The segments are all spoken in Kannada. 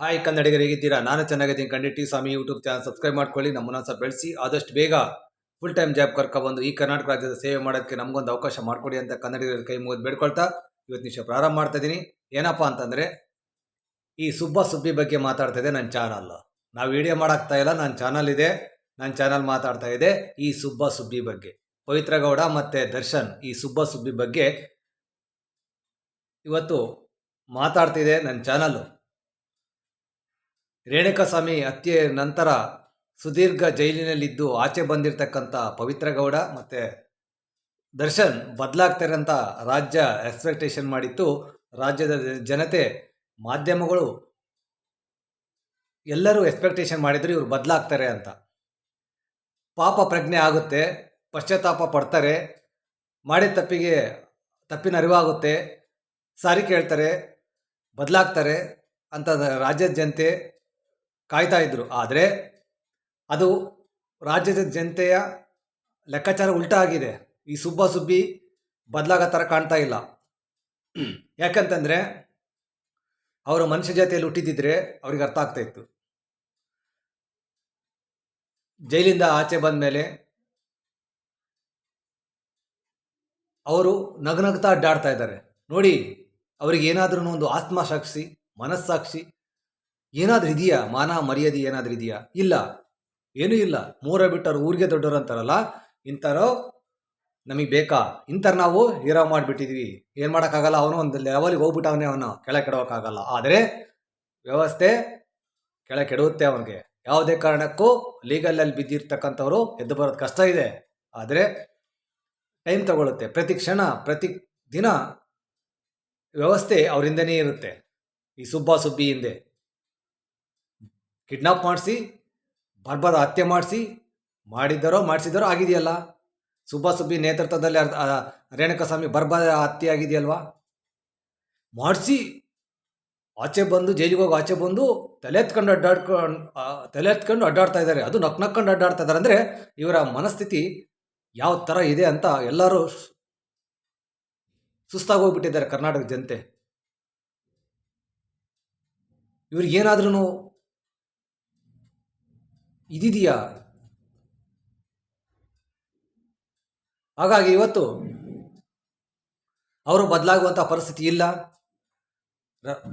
ಹಾಯ್ ಕನ್ನಡಿಗರು ಹೇಗಿದ್ದೀರಾ? ನಾನು ಚೆನ್ನಾಗಿದ್ದೀನಿ. ಖಂಡಿತ ಟಿ ಸ್ವಾಮಿ ಯೂಟ್ಯೂಬ್ ಚಾನಲ್ ಸಬ್ಸ್ಕ್ರೈಬ್ ಮಾಡ್ಕೊಳ್ಳಿ. ನಮ್ಮನ್ನ ಸ್ವಲ್ಪ ಬೆಳೆಸಿ ಆದಷ್ಟು ಬೇಗ ಫುಲ್ ಟೈಮ್ ಜಾಬ್ ಕರ್ಕೊಬಂದು ಈ ಕರ್ನಾಟಕ ರಾಜ್ಯದ ಸೇವೆ ಮಾಡೋದಕ್ಕೆ ನಮಗೊಂದು ಅವಕಾಶ ಮಾಡಿಕೊಡಿ ಅಂತ ಕನ್ನಡಿಗರ ಕೈ ಮುಗಿದು ಬೇಡ್ಕೊಳ್ತಾ ಇವತ್ತು ನಿಮಿಷ ಪ್ರಾರಂಭ ಮಾಡ್ತಾ ಇದ್ದೀನಿ. ಏನಪ್ಪ ಅಂತಂದರೆ, ಈ ಸುಬ್ಬಿ ಬಗ್ಗೆ ಮಾತಾಡ್ತಾ ಇದೆ ನನ್ನ ಚಾನಲ್. ನಾವು ವಿಡಿಯೋ ಮಾಡಾಕ್ತಾ ಇಲ್ಲ, ನನ್ನ ಚಾನಲ್ ಇದೆ. ನನ್ನ ಚಾನಲ್ ಮಾತಾಡ್ತಾ ಇದೆ ಈ ಸುಬ್ಬಿ ಬಗ್ಗೆ. ಪವಿತ್ರ ಗೌಡ ಮತ್ತು ದರ್ಶನ್ ಈ ಸುಬ್ಬಿ ಬಗ್ಗೆ ಇವತ್ತು ಮಾತಾಡ್ತಿದೆ ನನ್ನ ಚಾನಲ್ಲು. ರೇಣುಕಾಸ್ವಾಮಿ ಹತ್ಯೆ ನಂತರ ಸುದೀರ್ಘ ಜೈಲಿನಲ್ಲಿದ್ದು ಆಚೆ ಬಂದಿರತಕ್ಕಂಥ ಪವಿತ್ರ ಗೌಡ ಮತ್ತು ದರ್ಶನ್ ಬದಲಾಗ್ತಾರೆ ಅಂತ ರಾಜ್ಯ ಎಕ್ಸ್ಪೆಕ್ಟೇಷನ್ ಮಾಡಿತ್ತು. ರಾಜ್ಯದ ಜನತೆ, ಮಾಧ್ಯಮಗಳು ಎಲ್ಲರೂ ಎಕ್ಸ್ಪೆಕ್ಟೇಷನ್ ಮಾಡಿದ್ರು ಇವರು ಬದಲಾಗ್ತಾರೆ ಅಂತ. ಪಾಪ ಪ್ರಜ್ಞೆ ಆಗುತ್ತೆ, ಪಶ್ಚಾತ್ತಾಪ ಪಡ್ತಾರೆ, ಮಾಡಿದ ತಪ್ಪಿನ ಅರಿವಾಗುತ್ತೆ, ಸಾರಿ ಕೇಳ್ತಾರೆ, ಬದಲಾಗ್ತಾರೆ ಅಂತ ರಾಜ್ಯದ ಜನತೆ ಕಾಯ್ತಾ ಇದ್ರು. ಆದರೆ ಅದು ರಾಜ್ಯದ ಜನತೆಯ ಲೆಕ್ಕಾಚಾರ ಉಲ್ಟಾ ಆಗಿದೆ. ಈ ಸುಬ್ಬಿ ಬದಲಾಗೋ ಥರ ಕಾಣ್ತಾ ಇಲ್ಲ. ಯಾಕಂತಂದರೆ ಅವರು ಮನುಷ್ಯ ಜಾತಿಯಲ್ಲಿ ಹುಟ್ಟಿದ್ದಿದ್ರೆ ಅವ್ರಿಗೆ ಅರ್ಥ ಆಗ್ತಾ ಇತ್ತು. ಜೈಲಿಂದ ಆಚೆ ಬಂದ ಮೇಲೆ ಅವರು ನಗನಗ್ತಾ ಅಡ್ಡಾಡ್ತಾ ಇದ್ದಾರೆ ನೋಡಿ. ಅವ್ರಿಗೆ ಏನಾದ್ರೂ ಒಂದು ಆತ್ಮಸಾಕ್ಷಿ, ಮನಸ್ಸಾಕ್ಷಿ ಏನಾದರೂ ಇದೆಯಾ? ಮಾನ ಮರ್ಯಾದೆ ಏನಾದರೂ ಇದೆಯಾ? ಇಲ್ಲ, ಏನೂ ಇಲ್ಲ. ಮೂರ ಬಿಟ್ಟರು ಊರಿಗೆ ದೊಡ್ಡವರು ಅಂತಾರಲ್ಲ, ಇಂಥರೋ ನಮಗೆ ಬೇಕಾ? ಇಂಥರು ನಾವು ಹೀರೋ ಮಾಡಿಬಿಟ್ಟಿದ್ವಿ. ಏನು ಮಾಡೋಕ್ಕಾಗಲ್ಲ. ಅವನು ಒಂದು ಲೆವೆಲ್ಗೆ ಹೋಗ್ಬಿಟ್ಟವನೇ, ಅವನು ಕೆಳಗೆ ಕೆಡೋಕ್ಕಾಗಲ್ಲ. ಆದರೆ ವ್ಯವಸ್ಥೆ ಕೆಳಗೆ ಕೆಡುತ್ತೆ ಅವನಿಗೆ. ಯಾವುದೇ ಕಾರಣಕ್ಕೂ ಲೀಗಲಲ್ಲಿ ಬಿದ್ದಿರ್ತಕ್ಕಂಥವ್ರು ಎದ್ದು ಬರೋದು ಕಷ್ಟ ಇದೆ. ಆದರೆ ಟೈಮ್ ತಗೊಳುತ್ತೆ. ಪ್ರತಿ ಕ್ಷಣ, ಪ್ರತಿ ದಿನ ವ್ಯವಸ್ಥೆ ಅವರಿಂದನೇ ಇರುತ್ತೆ. ಈ ಸುಬ್ಬಿ ಹಿಂದೆ ಕಿಡ್ನಾಪ್ ಮಾಡಿಸಿ, ಬರ್ಬರ ಹತ್ಯೆ ಮಾಡಿಸಿದಾರೋ ಆಗಿದೆಯಲ್ಲ. ಸುಬ್ಬಿ ನೇತೃತ್ವದಲ್ಲಿ ರೇಣುಕಾಸ್ವಾಮಿ ಬರ್ಬರ ಹತ್ಯೆ ಆಗಿದೆಯಲ್ವಾ? ಮಾಡಿಸಿ ಆಚೆ ಬಂದು, ಜೈಲಿಗೆ ಹೋಗಿ ಆಚೆ ಬಂದು ತಲೆ ಎತ್ಕೊಂಡು ಅಡ್ಡಾಡ್ತಾ ಇದ್ದಾರೆ. ಅದು ನಕ್ಕೊಂಡು ಅಡ್ಡಾಡ್ತಾ ಇದ್ದಾರೆ. ಅಂದರೆ ಇವರ ಮನಸ್ಥಿತಿ ಯಾವ ಥರ ಇದೆ ಅಂತ ಎಲ್ಲರೂ ಸುಸ್ತಾಗಿ ಹೋಗ್ಬಿಟ್ಟಿದ್ದಾರೆ ಕರ್ನಾಟಕ ಜನತೆ. ಇವ್ರಿಗೇನಾದ್ರೂ ಇದಿದೆಯಾ? ಹಾಗಾಗಿ ಇವತ್ತು ಅವರು ಬದಲಾಗುವಂಥ ಪರಿಸ್ಥಿತಿ ಇಲ್ಲ.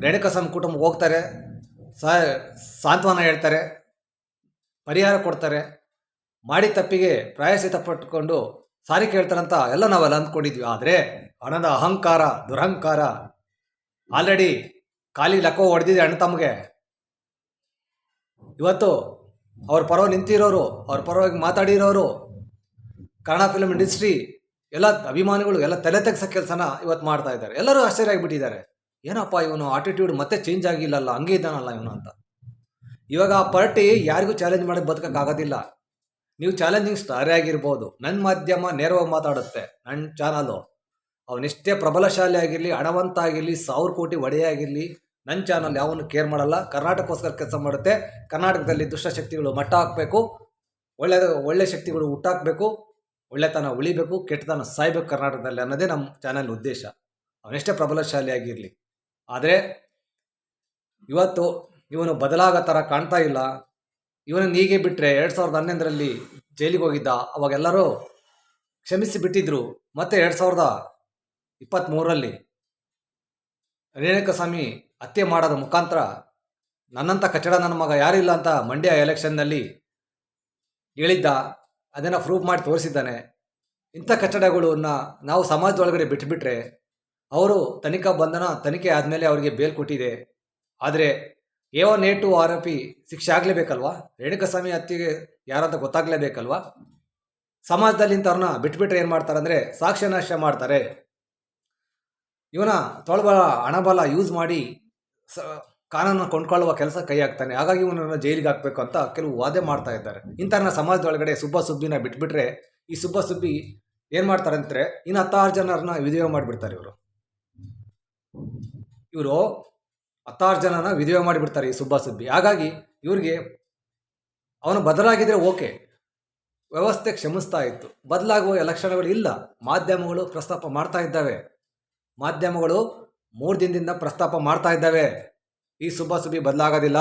ರೇಣುಕಾಸ್ವಾಮಿ ಕುಟುಂಬ ಹೋಗ್ತಾರೆ, ಸಾಂತ್ವನ ಹೇಳ್ತಾರೆ, ಪರಿಹಾರ ಕೊಡ್ತಾರೆ. ಮಾಡಿ ತಪ್ಪಿಗೆ ಪ್ರಾಯಶ್ಚಿತ್ತ ಪಟ್ಟುಕೊಂಡು ಸಾರಿ ಕೇಳ್ತಾರಂತ ಎಲ್ಲ ನಾವೆಲ್ಲ ಅಂದ್ಕೊಂಡಿದ್ವಿ. ಆದರೆ ಹಣದ ಅಹಂಕಾರ, ದುರಹಂಕಾರ ಆಲ್ರೆಡಿ ಖಾಲಿ ಲಕ್ಕೋ ಹೊಡೆದಿದೆ ಅಣ್ಣ ತಮಗೆ. ಇವತ್ತು ಅವ್ರ ಪರವಾಗಿ ನಿಂತಿರೋರು, ಅವ್ರ ಪರವಾಗಿ ಮಾತಾಡಿರೋರು, ಕನ್ನಡ ಫಿಲ್ಮ್ ಇಂಡಸ್ಟ್ರಿ ಎಲ್ಲ ಅಭಿಮಾನಿಗಳು ಎಲ್ಲ ತಲೆ ತೆಗ್ಸೋ ಕೆಲಸನ ಇವತ್ತು ಮಾಡ್ತಾ ಇದ್ದಾರೆ. ಎಲ್ಲರೂ ಆಶ್ಚರ್ಯ ಆಗಿಬಿಟ್ಟಿದ್ದಾರೆ. ಏನಪ್ಪ ಇವನು ಆಟಿಟ್ಯೂಡ್ ಮತ್ತೆ ಚೇಂಜ್ ಆಗಿಲ್ಲಲ್ಲ, ಹಂಗೆ ಇದ್ದಾನಲ್ಲ ಇವನು ಅಂತ. ಇವಾಗ ಆ ಪಾರ್ಟಿ ಯಾರಿಗೂ ಚಾಲೆಂಜ್ ಮಾಡಿ ಬದುಕೋಕ್ಕಾಗೋದಿಲ್ಲ. ನೀವು ಚಾಲೆಂಜಿಂಗ್ ಸ್ಟಾರೇ ಆಗಿರ್ಬೋದು. ನನ್ನ ಮಾಧ್ಯಮ ನೇರವಾಗಿ ಮಾತಾಡುತ್ತೆ. ನನ್ನ ಚಾನಲು ಅವನೆಷ್ಟೇ ಪ್ರಬಲಶಾಲಿ ಆಗಿರಲಿ, ಹಣವಂತ ಆಗಿರಲಿ, 1000 ಕೋಟಿ ಒಡೆಯ ಆಗಿರಲಿ, ನನ್ನ ಚಾನಲ್ ಯಾವನು ಕೇರ್ ಮಾಡಲ್ಲ. ಕರ್ನಾಟಕಕ್ಕೋಸ್ಕರ ಕೆಲಸ ಮಾಡುತ್ತೆ. ಕರ್ನಾಟಕದಲ್ಲಿ ದುಷ್ಟಶಕ್ತಿಗಳು ಮಟ್ಟ ಹಾಕಬೇಕು, ಒಳ್ಳೆ ಶಕ್ತಿಗಳು ಹುಟ್ಟಾಕಬೇಕು, ಒಳ್ಳೆತನ ಉಳಿಬೇಕು, ಕೆಟ್ಟತನ ಸಾಯ್ಬೇಕು ಕರ್ನಾಟಕದಲ್ಲಿ ಅನ್ನೋದೇ ನಮ್ಮ ಚಾನಲ್ ಉದ್ದೇಶ. ಅವನೆಷ್ಟೇ ಪ್ರಬಲಶಾಲಿ ಆಗಿರಲಿ. ಆದರೆ ಇವತ್ತು ಇವನು ಬದಲಾಗೋ ಥರ ಕಾಣ್ತಾ ಇಲ್ಲ. ಇವನನ್ನು ಹೀಗೆ ಬಿಟ್ಟರೆ 2011ರಲ್ಲಿ ಜೈಲಿಗೆ ಹೋಗಿದ್ದ. ಅವಾಗೆಲ್ಲರೂ ಕ್ಷಮಿಸಿ ಬಿಟ್ಟಿದ್ರು. ಮತ್ತು 2023ರಲ್ಲಿ ರೇಣುಕಾಸ್ವಾಮಿ ಹತ್ಯೆ ಮಾಡೋದ ಮುಖಾಂತರ ನನ್ನಂಥ ಕಚಡ ನನ್ನ ಮಗ ಯಾರಿಲ್ಲ ಅಂತ ಮಂಡ್ಯ ಎಲೆಕ್ಷನ್ನಲ್ಲಿ ಹೇಳಿದ್ದ. ಅದನ್ನು ಪ್ರೂವ್ ಮಾಡಿ ತೋರಿಸಿದ್ದಾನೆ. ಇಂಥ ಕಚಡಗಳನ್ನ ನಾವು ಸಮಾಜದೊಳಗಡೆ ಬಿಟ್ಟುಬಿಟ್ರೆ ಅವರು ತನಿಖೆ ಆದಮೇಲೆ ಅವರಿಗೆ ಬೇಲ್ ಕೊಟ್ಟಿದೆ. ಆದರೆ A1 A2 ಆರೋಪಿ ಶಿಕ್ಷೆ ಆಗಲೇಬೇಕಲ್ವಾ? ರೇಣುಕಾಸ್ವಾಮಿ ಹತ್ಯೆಗೆ ಯಾರಂತ ಗೊತ್ತಾಗಲೇಬೇಕಲ್ವಾ? ಸಮಾಜದಲ್ಲಿ ಇಂಥವ್ರನ್ನ ಬಿಟ್ಬಿಟ್ರೆ ಏನು ಮಾಡ್ತಾರೆ ಅಂದರೆ ಸಾಕ್ಷ್ಯನಾಶ ಮಾಡ್ತಾರೆ. ಇವನ ತೊಳಬಲ, ಹಣಬಲ ಯೂಸ್ ಮಾಡಿ ಕಾನೂನನ್ನು ಕೊಂಡ್ಕೊಳ್ಳುವ ಕೆಲಸ ಕೈ ಹಾಕ್ತಾನೆ. ಹಾಗಾಗಿ ಇವನನ್ನು ಜೈಲಿಗೆ ಹಾಕಬೇಕು ಅಂತ ಕೆಲವು ವಾದ ಮಾಡ್ತಾ ಇದ್ದಾರೆ. ಇಂಥವ್ರನ್ನ ಸಮಾಜದೊಳಗಡೆ ಸುಬ್ಬಿನ ಬಿಟ್ಬಿಟ್ರೆ ಈ ಸುಬ್ಬಿ ಏನು ಮಾಡ್ತಾರೆ ಅಂದರೆ ಇನ್ನು 16 ಜನರನ್ನ ವಿಧವೆ ಮಾಡಿಬಿಡ್ತಾರೆ. ಇವರು 16 ಜನನ ವಿಧವೆ ಮಾಡಿಬಿಡ್ತಾರೆ ಈ ಸುಬ್ಬಿ. ಹಾಗಾಗಿ ಇವ್ರಿಗೆ ಅವನು ಬದಲಾಗಿದ್ರೆ ಓಕೆ, ವ್ಯವಸ್ಥೆ ಕ್ಷಮಿಸ್ತಾ ಇತ್ತು. ಬದಲಾಗುವ ಲಕ್ಷಣಗಳು ಇಲ್ಲ. ಮಾಧ್ಯಮಗಳು ಪ್ರಸ್ತಾಪ ಮಾಡ್ತಾ ಇದ್ದಾವೆ. ಮಾಧ್ಯಮಗಳು 3 ದಿನದಿಂದ ಪ್ರಸ್ತಾಪ ಮಾಡ್ತಾ ಇದ್ದಾವೆ. ಈ ಸುಬ್ಬಿ ಬದಲಾಗೋದಿಲ್ಲ,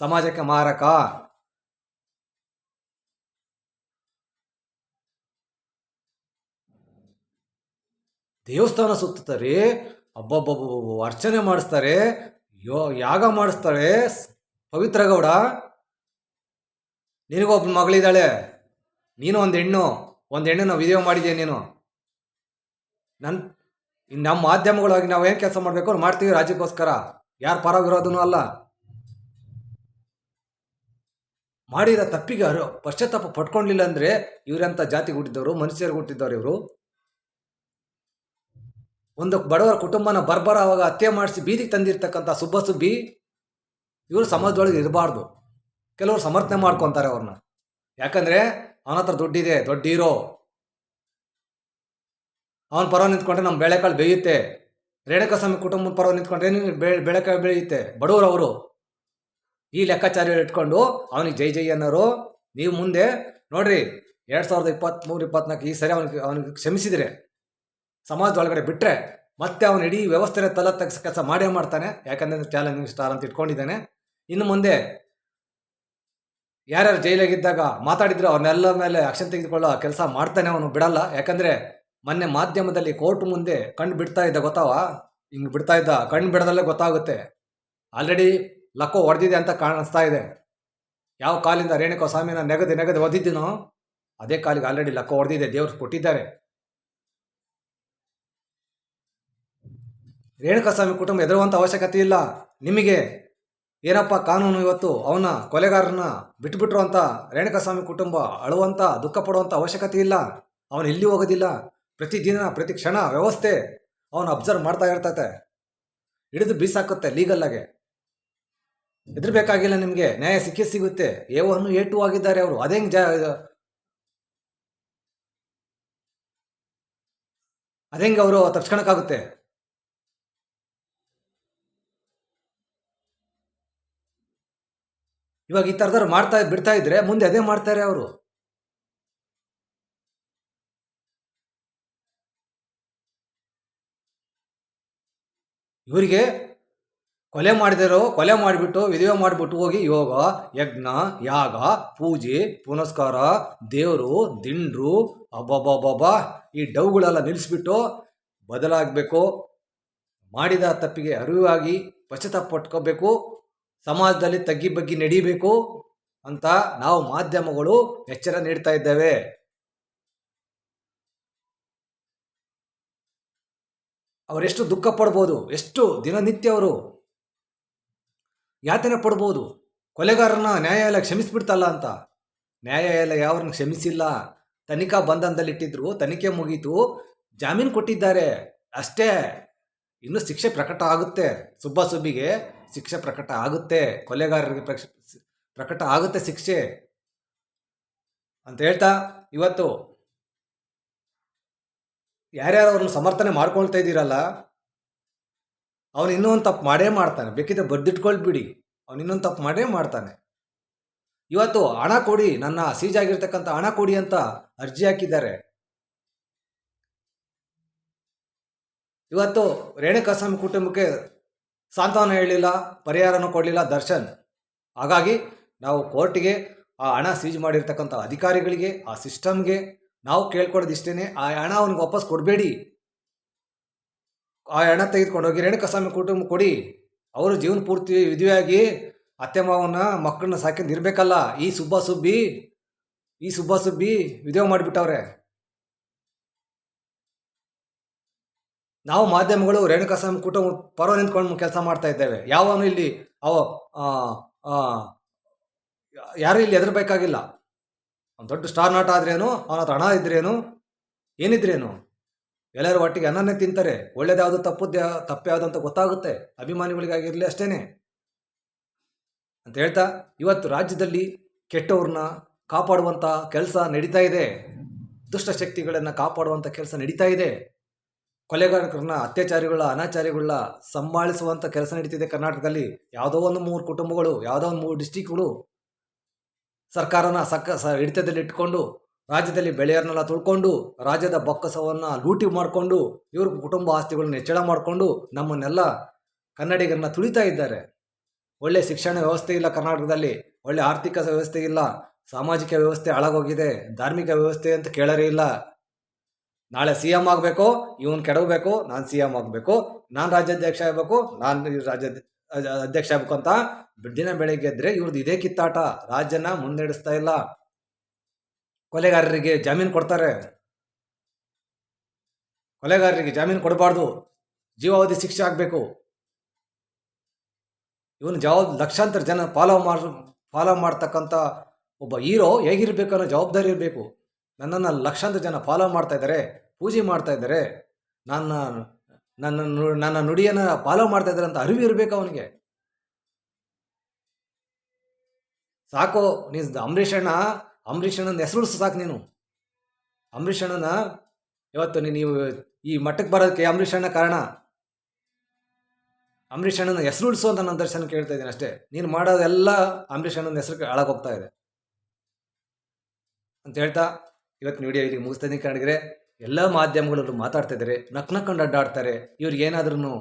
ಸಮಾಜಕ್ಕೆ ಮಾರಕ. ದೇವಸ್ಥಾನ ಸುತ್ತಾರೆ, ಅಬ್ಬಬ್ಬಬ್ಬ ಅರ್ಚನೆ ಮಾಡಿಸ್ತಾರೆ, ಯಾಗ ಮಾಡಿಸ್ತಾರೆ. ಪವಿತ್ರ ಗೌಡ, ನಿನಗೊಬ್ಬ ಮಗಳಿದ್ದಾಳೆ, ನೀನು ಒಂದು ಹೆಣ್ಣನ್ನು ವಿಡಿಯೋ ಮಾಡಿದ್ಯಾ ನೀನು. ನಮ್ಮ ಮಾಧ್ಯಮಗಳಾಗಿ ನಾವು ಏನು ಕೆಲಸ ಮಾಡಬೇಕು ಅವ್ರು ಮಾಡ್ತೀವಿ, ರಾಜ್ಯಕ್ಕೋಸ್ಕರ. ಯಾರು ಪರವಿರೋದೂ ಅಲ್ಲ. ಮಾಡಿದ ತಪ್ಪಿಗೆ ಪಶ್ಚಾತ್ತಾಪ ಪಟ್ಕೊಂಡಿಲ್ಲ ಅಂದರೆ ಇವರೆಂಥ ಜಾತಿಗೆ ಹುಟ್ಟಿದವರು, ಮನುಷ್ಯರಿಗೆ ಹುಟ್ಟಿದ್ದವ್ರು ಇವರು. ಒಂದು ಬಡವರ ಕುಟುಂಬನ ಬರ್ಬರವಾಗ ಹತ್ಯೆ ಮಾಡಿಸಿ ಬೀದಿಗೆ ತಂದಿರ್ತಕ್ಕಂಥ ಸುಬ್ಬಿ ಇವರು ಸಮಾಜದೊಳಗೆ ಇರಬಾರ್ದು. ಕೆಲವರು ಸಮರ್ಥನೆ ಮಾಡ್ಕೊತಾರೆ ಅವ್ರನ್ನ, ಯಾಕಂದರೆ ಅವನ ಹತ್ರ ದುಡ್ಡಿದೆ, ದೊಡ್ಡ ಹೀರೋ. ಅವನ ಪರ ನಿಂತ್ಕೊಂಡ್ರೆ ನಮ್ಮ ಬೇಳೆಕಾಳು ಬೇಯುತ್ತೆ. ರೇಣುಕಾಸ್ವಾಮಿ ಕುಟುಂಬದ ಪರ ನಿಂತ್ಕೊಂಡ್ರೆ ಬೇಳೆಕಾಳು ಬೇಯುತ್ತೆ. ಬಡವರು ಅವರು. ಈ ಲೆಕ್ಕಾಚಾರ ಇಟ್ಕೊಂಡು ಅವನಿಗೆ ಜೈ ಜೈ ಅನ್ನೋರು. ನೀವು ಮುಂದೆ ನೋಡ್ರಿ, 2023-24 ಈ ಸರಿ ಅವನಿಗೆ ಕ್ಷಮಿಸಿದರೆ, ಸಮಾಜದೊಳಗಡೆ ಬಿಟ್ಟರೆ ಮತ್ತೆ ಅವನು ಇಡೀ ವ್ಯವಸ್ಥೆನ ತಗ್ಸ ಕೆಲಸ ಮಾಡೇ ಮಾಡ್ತಾನೆ. ಯಾಕಂದರೆ ಚಾಲೆಂಜಿಂಗ್ ಸ್ಟಾರ್ ಅಂತ ಇಟ್ಕೊಂಡಿದ್ದಾನೆ. ಇನ್ನು ಮುಂದೆ ಯಾರ್ಯಾರು ಜೈಲಾಗಿದ್ದಾಗ ಮಾತಾಡಿದ್ರು ಅವ್ರನ್ನೆಲ್ಲ ಮೇಲೆ ಆಕ್ಷನ್ ತೆಗೆದುಕೊಳ್ಳೋ ಕೆಲಸ ಮಾಡ್ತಾನೆ, ಅವನು ಬಿಡಲ್ಲ. ಯಾಕಂದರೆ ಮೊನ್ನೆ ಮಾಧ್ಯಮದಲ್ಲಿ ಕೋರ್ಟ್ ಮುಂದೆ ಕಣ್ಣು ಬಿಡ್ತಾ ಇದ್ದ, ಗೊತ್ತಾವ? ಹಿಂಗೆ ಬಿಡ್ತಾ ಇದ್ದ, ಕಣ್ಣು ಬಿಡದಲ್ಲೇ ಗೊತ್ತಾಗುತ್ತೆ. ಆಲ್ರೆಡಿ ಲಕ್ಕೋ ಹೊಡೆದಿದೆ ಅಂತ ಕಾಣಿಸ್ತಾ ಇದೆ. ಯಾವ ಕಾಲಿಂದ ರೇಣುಕಾಸ್ವಾಮಿನ ನೆಗದೆ ಒದಿದ್ದೀನೋ ಅದೇ ಕಾಲಿಗೆ ಆಲ್ರೆಡಿ ಲಕ್ಕೋ ಹೊಡೆದಿದೆ, ದೇವ್ರು ಕೊಟ್ಟಿದ್ದಾರೆ. ರೇಣುಕಾಸ್ವಾಮಿ ಕುಟುಂಬ ಎದುರುವಂಥ ಅವಶ್ಯಕತೆ ಇಲ್ಲ ನಿಮಗೆ. ಏನಪ್ಪ ಕಾನೂನು ಇವತ್ತು ಅವನ ಕೊಲೆಗಾರನ ಬಿಟ್ಬಿಟ್ರು ಅಂತ ರೇಣುಕಾಸ್ವಾಮಿ ಕುಟುಂಬ ಅಳುವಂಥ, ದುಃಖ ಪಡುವಂಥ ಅವಶ್ಯಕತೆ ಇಲ್ಲ. ಅವನು ಎಲ್ಲಿ ಹೋಗೋದಿಲ್ಲ. ಪ್ರತಿದಿನ ಪ್ರತಿ ಕ್ಷಣ ವ್ಯವಸ್ಥೆ ಅವನು ಅಬ್ಸರ್ವ್ ಮಾಡ್ತಾ ಇರ್ತೈತೆ. ಹಿಡಿದು ಬೀಸಾಕುತ್ತೆ ಲೀಗಲ್ಲಾಗೆ. ಹೆದರ್ಬೇಕಾಗಿಲ್ಲ ನಿಮಗೆ, ನ್ಯಾಯ ಸಿಗುತ್ತೆ. A1 A2 ಆಗಿದ್ದಾರೆ ಅವರು. ಅದೇಂಗೆ ಅವರು ತಪ್ಸ್ಕೊಳಕ್ಕಾಗುತ್ತೆ? ಇವಾಗ ಈ ಥರದವ್ರು ಬಿಡ್ತಾ ಇದ್ರೆ ಮುಂದೆ ಅದೇ ಮಾಡ್ತಾರೆ ಅವರು. ಇವರಿಗೆ ಕೊಲೆ ಮಾಡಿಬಿಟ್ಟು ವಿಧಿವೆ ಮಾಡಿಬಿಟ್ಟು ಹೋಗಿ ಯೋಗ, ಯಜ್ಞ, ಯಾಗ, ಪೂಜೆ, ಪುನಸ್ಕಾರ, ದೇವರು, ದಿಂಡ್ರು, ಅಬ್ಬಬ್ಬಬ್ಬ ಈ ಡೌಗಳೆಲ್ಲ ನಿಲ್ಲಿಸ್ಬಿಟ್ಟು ಬದಲಾಗಬೇಕು. ಮಾಡಿದ ತಪ್ಪಿಗೆ ಅರಿವಾಗಿ ಪಶ್ಚಾತ್ತಾಪ ಪಟ್ಕೋಬೇಕು. ಸಮಾಜದಲ್ಲಿ ತಗ್ಗಿ ಬಗ್ಗಿ ನಡೀಬೇಕು ಅಂತ ನಾವು ಮಾಧ್ಯಮಗಳು ಎಚ್ಚರ ನೀಡ್ತಾ ಇದ್ದೇವೆ. ಅವರೆಷ್ಟು ದುಃಖ ಪಡ್ಬೋದು, ಎಷ್ಟು ದಿನನಿತ್ಯ ಅವರು ಯಾತನೆ ಪಡ್ಬೋದು. ಕೊಲೆಗಾರನ ನ್ಯಾಯಾಲಯ ಕ್ಷಮಿಸ್ಬಿಡ್ತಲ್ಲ ಅಂತ. ನ್ಯಾಯಾಲಯ ಯಾವ್ರನ್ನ ಕ್ಷಮಿಸಿಲ್ಲ. ತನಿಖಾ ಬಂಧನದಲ್ಲಿಟ್ಟಿದ್ರು, ತನಿಖೆ ಮುಗೀತು, ಜಾಮೀನು ಕೊಟ್ಟಿದ್ದಾರೆ ಅಷ್ಟೇ. ಇನ್ನು ಶಿಕ್ಷೆ ಪ್ರಕಟ ಆಗುತ್ತೆ. ಸುಬ್ಬಿಗೆ ಶಿಕ್ಷೆ ಪ್ರಕಟ ಆಗುತ್ತೆ, ಕೊಲೆಗಾರರಿಗೆ ಪ್ರಕಟ ಆಗುತ್ತೆ ಶಿಕ್ಷೆ ಅಂತ ಹೇಳ್ತಾ, ಇವತ್ತು ಯಾರ್ಯಾರು ಅವ್ರನ್ನ ಸಮರ್ಥನೆ ಮಾಡ್ಕೊಳ್ತಾ ಇದ್ದೀರಲ್ಲ, ಅವನು ಇನ್ನೊಂದು ತಪ್ಪು ಮಾಡೇ ಮಾಡ್ತಾನೆ. ಬೇಕಿದ್ರೆ ಬರೆದಿಟ್ಕೊಳ್ಬಿಡಿ, ಅವನು ಇನ್ನೊಂದು ತಪ್ಪು ಮಾಡೇ ಮಾಡ್ತಾನೆ. ಇವತ್ತು ಹಣ ಕೊಡಿ, ನನ್ನ ಸೀಜ್ ಆಗಿರ್ತಕ್ಕಂಥ ಹಣ ಕೊಡಿ ಅಂತ ಅರ್ಜಿ ಹಾಕಿದ್ದಾರೆ. ಇವತ್ತು ರೇಣುಕಾಸ್ವಾಮಿ ಕುಟುಂಬಕ್ಕೆ ಸಾಂತ್ವನ ಹೇಳಿಲ್ಲ, ಪರಿಹಾರನೂ ಕೊಡಲಿಲ್ಲ ದರ್ಶನ್. ಹಾಗಾಗಿ ನಾವು ಕೋರ್ಟಿಗೆ, ಆ ಹಣ ಸೀಜ್ ಮಾಡಿರ್ತಕ್ಕಂಥ ಅಧಿಕಾರಿಗಳಿಗೆ, ಆ ಸಿಸ್ಟಮ್ಗೆ ನಾವು ಕೇಳ್ಕೊಡೋದಿಷ್ಟೇ, ಆ ಹಣ ಅವನಿಗೆ ವಾಪಸ್ ಕೊಡಬೇಡಿ. ಆ ಹಣ ತೆಗೆದುಕೊಂಡೋಗಿ ರೇಣುಕಾಸ್ವಾಮಿ ಕುಟುಂಬ ಕೊಡಿ. ಅವರು ಜೀವನ ಪೂರ್ತಿ ವಿಧಿಯಾಗಿ ಅತ್ತೆ ಮಾವನ ಮಕ್ಕಳನ್ನ ಸಾಕಿಂದ ಇರಬೇಕಲ್ಲ. ಈ ಸುಬ್ಬಿ ವಿಧಿಯೋ ಮಾಡಿಬಿಟ್ಟವ್ರೆ. ನಾವು ಮಾಧ್ಯಮಗಳು ರೇಣುಕಾಸ್ವಾಮಿ ಕುಟುಂಬ ಪರ ನಿಂತ್ಕೊಂಡು ಕೆಲಸ ಮಾಡ್ತಾ ಇದ್ದೇವೆ. ಯಾವನು ಇಲ್ಲಿ ಯಾರು ಇಲ್ಲಿ ಹೆದರ್ಬೇಕಾಗಿಲ್ಲ. ಅವ್ನು ದೊಡ್ಡ ಸ್ಟಾರ್ ನಾಟ ಆದ್ರೇನು, ಅವನ ಹತ್ರ ಹಣ ಇದ್ರೇನು, ಏನಿದ್ರೇನು, ಎಲ್ಲರೂ ಒಟ್ಟಿಗೆ ಅನ್ನನೇ ತಿಂತಾರೆ. ಒಳ್ಳೇದ್ಯಾವುದು ತಪ್ಪು ಅಂತ ಗೊತ್ತಾಗುತ್ತೆ ಅಭಿಮಾನಿಗಳಿಗಾಗಿರಲಿ ಅಷ್ಟೇನೆ ಅಂತ ಹೇಳ್ತಾ, ಇವತ್ತು ರಾಜ್ಯದಲ್ಲಿ ಕೆಟ್ಟವ್ರನ್ನ ಕಾಪಾಡುವಂಥ ಕೆಲಸ ನಡೀತಾ ಇದೆ. ದುಷ್ಟಶಕ್ತಿಗಳನ್ನು ಕಾಪಾಡುವಂಥ ಕೆಲಸ ನಡೀತಾ ಇದೆ. ಕೊಲೆಗಾರರನ್ನ, ಅತ್ಯಾಚಾರಿಗಳ, ಅನಾಚಾರಿಗಳನ್ನ ಸಂಭಾಳಿಸುವಂಥ ಕೆಲಸ ನಡೀತಿದೆ ಕರ್ನಾಟಕದಲ್ಲಿ. ಯಾವುದೋ ಒಂದು 3 ಕುಟುಂಬಗಳು, ಯಾವುದೋ ಒಂದು 3 ಡಿಸ್ಟಿಕ್ಗಳು ಸರ್ಕಾರನ ಹಿಡಿತದಲ್ಲಿ ಇಟ್ಕೊಂಡು ರಾಜ್ಯದಲ್ಲಿ ಬೆಳೆಯರನ್ನೆಲ್ಲ ತುಳ್ಕೊಂಡು, ರಾಜ್ಯದ ಬೊಕ್ಕಸವನ್ನು ಲೂಟಿ ಮಾಡಿಕೊಂಡು, ಇವ್ರ ಕುಟುಂಬ ಆಸ್ತಿಗಳನ್ನ ಹೆಚ್ಚಳ ಮಾಡಿಕೊಂಡು ನಮ್ಮನ್ನೆಲ್ಲ ಕನ್ನಡಿಗರನ್ನ ತುಳಿತಾ ಇದ್ದಾರೆ. ಒಳ್ಳೆ ಶಿಕ್ಷಣ ವ್ಯವಸ್ಥೆ ಇಲ್ಲ ಕರ್ನಾಟಕದಲ್ಲಿ, ಒಳ್ಳೆ ಆರ್ಥಿಕ ವ್ಯವಸ್ಥೆ ಇಲ್ಲ, ಸಾಮಾಜಿಕ ವ್ಯವಸ್ಥೆ ಹಾಳಾಗೋಗಿದೆ, ಧಾರ್ಮಿಕ ವ್ಯವಸ್ಥೆ ಅಂತ ಕೇಳರೇ ಇಲ್ಲ. ನಾಳೆ ಸಿ ಎಂ ಆಗಬೇಕು, ಇವನು ಕೆಡವಬೇಕು, ನಾನು ಸಿ ಎಂ ಆಗಬೇಕು, ನಾನು ರಾಜ್ಯಾಧ್ಯಕ್ಷ ಆಗಬೇಕು, ನಾನು ಅಧ್ಯಕ್ಷ ಆಗಬೇಕು ಅಂತ ದಿನ ಬೆಳಗ್ಗೆ ಎದ್ರೆ ಇವ್ರದ್ದು ಇದೇ ಕಿತ್ತಾಟ. ರಾಜ್ಯನ ಮುನ್ನಡೆಸ್ತಾ ಇಲ್ಲ. ಕೊಲೆಗಾರರಿಗೆ ಜಾಮೀನು ಕೊಡ್ತಾರೆ, ಕೊಲೆಗಾರರಿಗೆ ಜಾಮೀನು ಕೊಡಬಾರ್ದು, ಜೀವಾವಧಿ ಶಿಕ್ಷೆ ಆಗಬೇಕು. ಇವನು ಲಕ್ಷಾಂತರ ಜನ ಫಾಲೋ ಮಾಡ್ತಕ್ಕಂಥ ಒಬ್ಬ ಹೀರೋ ಹೇಗಿರ್ಬೇಕು ಅನ್ನೋ ಜವಾಬ್ದಾರಿ ಇರಬೇಕು. ನನ್ನನ್ನು ಲಕ್ಷಾಂತರ ಜನ ಫಾಲೋ ಮಾಡ್ತಾ ಇದ್ದಾರೆ, ಪೂಜೆ ಮಾಡ್ತಾ ಇದ್ದಾರೆ, ನನ್ನ ನುಡಿಯನ್ನು ಫಾಲೋ ಮಾಡ್ತಾ ಇದ್ದಾರೆ ಅಂತ ಅರಿವು ಇರಬೇಕು ಅವನಿಗೆ. ಸಾಕು ನೀನು ಅಂಬರೀಷ್ ಅಣ್ಣನ ಹೆಸರು ಸಾಕು. ನೀನು ಅಂಬರೀಷ್ ಅಣ್ಣನ ಇವತ್ತು ನೀವು ಈ ಮಟ್ಟಕ್ಕೆ ಬರೋದಕ್ಕೆ ಅಂಬರೀಷ್ ಅಣ್ಣ ಕಾರಣ. ಅಂಬರೀಷ್ ಅಣ್ಣನ ಹೆಸರು ಉಳಿಸು ಅಂತ ನನ್ನ ದರ್ಶನ ಕೇಳ್ತಾ ಇದ್ದೀನಿ ಅಷ್ಟೇ. ನೀನು ಮಾಡೋದೆಲ್ಲ ಅಂಬರೀಷ್ ಅಣ್ಣನ ಹೆಸರು ಹಾಳಾಗೋಗ್ತಾ ಇದೆ ಅಂತ ಹೇಳ್ತಾ ಇವತ್ತಿನ ವಿಡಿಯೋ ಇಲ್ಲಿಗೆ ಮುಗಿಸ್ತಾ ಇದ್ದೀನಿ. ಕನ್ನಡಿಗರೆ, ಎಲ್ಲ ಮಾಧ್ಯಮಗಳಲ್ಲೂ ಮಾತಾಡ್ತಾ ಇದ್ದಾರೆ, ನಕ್ಕೊಂಡು ಅಡ್ಡಾಡ್ತಾರೆ. ಇವ್ರಿಗೆ ಏನಾದ್ರೂ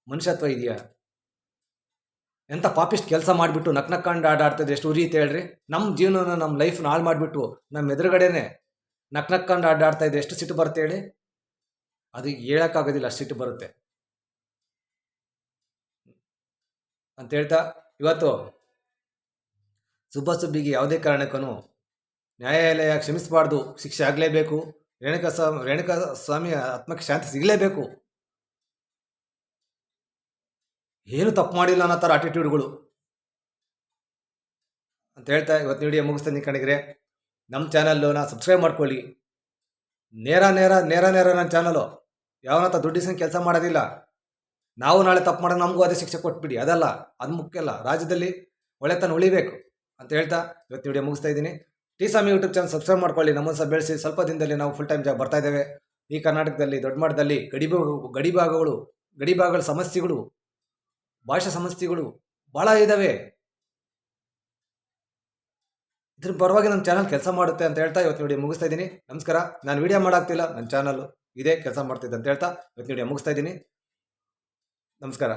ಮನುಷ್ಯತ್ವ ಇದೆಯಾ? ಎಂಥ ಪಾಪಿಸ್ಟ್ ಕೆಲಸ ಮಾಡಿಬಿಟ್ಟು ನಕ್ಕೊಂಡು ಆಡಾಡ್ತಿದ್ರೆ ಎಷ್ಟು ಉರಿಯುತ್ತೆ ಹೇಳ್ರಿ. ನಮ್ಮ ಜೀವನನ, ನಮ್ಮ ಲೈಫ್ನ ಹಾಳು ಮಾಡಿಬಿಟ್ಟು ನಮ್ಮ ಎದುರುಗಡೆನೆ ನಕ್ಕೊಂಡು ಆಡಾಡ್ತಾ ಇದ್ರೆ ಎಷ್ಟು ಸಿಟ್ಟು ಬರುತ್ತೆ ಹೇಳಿ? ಅದು ಹೇಳೋಕ್ಕಾಗೋದಿಲ್ಲ, ಅಷ್ಟು ಸಿಟ್ಟು ಬರುತ್ತೆ ಅಂತ ಹೇಳ್ತಾ ಇವತ್ತು ಸುಬ್ಬಿಗೆ ಯಾವುದೇ ಕಾರಣಕ್ಕೂ ನ್ಯಾಯಾಲಯ ಕ್ಷಮಿಸಬಾರ್ದು, ಶಿಕ್ಷೆ ಆಗಲೇಬೇಕು. ರೇಣುಕಾ ಸ್ವಾಮಿ ಆತ್ಮಕ್ಕೆ ಶಾಂತಿ ಸಿಗಲೇಬೇಕು. ಏನು ತಪ್ಪು ಮಾಡಿಲ್ಲ ಅನ್ನೋ ಥರ ಆಟಿಟ್ಯೂಡ್ಗಳು ಅಂತ ಹೇಳ್ತಾ ಇವತ್ತು ವಿಡಿಯೋ ಮುಗಿಸ್ತೀನಿ. ಕಣಿಗ್ರೆ, ನಮ್ಮ ಚಾನಲ್ನ ಸಬ್ಸ್ಕ್ರೈಬ್ ಮಾಡ್ಕೊಳ್ಳಿ. ನೇರ ನನ್ನ ಚಾನಲು ಯಾವನತ್ತ ದುಡ್ಡಿಸ್ಕೊಂಡು ಕೆಲಸ ಮಾಡೋದಿಲ್ಲ. ನಾವು ನಾಳೆ ತಪ್ಪು ಮಾಡೋದು ನಮಗೂ ಅದೇ ಶಿಕ್ಷೆ ಕೊಟ್ಬಿಡಿ, ಅದಲ್ಲ, ಅದು ಮುಖ್ಯ ಅಲ್ಲ. ರಾಜ್ಯದಲ್ಲಿ ಒಳ್ಳೆತನ ಉಳಿಬೇಕು ಅಂತ ಹೇಳ್ತಾ ಇವತ್ತು ವಿಡಿಯೋ ಮುಗಿಸ್ತಾ ಇದ್ದೀನಿ. ಟಿ ಸ್ವಾಮಿ ಯೂಟ್ಯೂಬ್ ಚಾನಲ್ ಸಬ್ಸ್ಕ್ರೈಬ್ ಮಾಡ್ಕೊಳ್ಳಿ. ನಮ್ಮನ್ನು ಸಹ ಬೆಳೆಸಿ. ಸ್ವಲ್ಪ ದಿನದಲ್ಲಿ ನಾವು ಫುಲ್ ಟೈಮ್ ಜಾಬ್ ಬರ್ತಾ ಇದ್ದೇವೆ. ಈ ಕರ್ನಾಟಕದಲ್ಲಿ ದೊಡ್ಡ ಮಟ್ಟದಲ್ಲಿ ಗಡಿಭಾಗಗಳ ಸಮಸ್ಯೆಗಳು, ಭಾಷಾ ಸಮಸ್ಯೆಗಳು ಭಾಳ ಇದ್ದಾವೆ. ಇದ್ರ ಪರವಾಗಿ ನನ್ನ ಚಾನಲ್ ಕೆಲಸ ಮಾಡುತ್ತೆ ಅಂತ ಹೇಳ್ತಾ ಇವತ್ತು ವಿಡಿಯೋ ಮುಗಿಸ್ತಾ ಇದ್ದೀನಿ. ನಮಸ್ಕಾರ. ನಾನು ವಿಡಿಯೋ ಮಾಡೋಗ್ತಿಲ್ಲ, ನನ್ನ ಚಾನಲ್ ಇದೇ ಕೆಲಸ ಮಾಡ್ತಿದ್ದೆ ಅಂತ ಹೇಳ್ತಾ ಇವತ್ತು ವಿಡಿಯೋ ಮುಗಿಸ್ತಾ ಇದ್ದೀನಿ. ನಮಸ್ಕಾರ.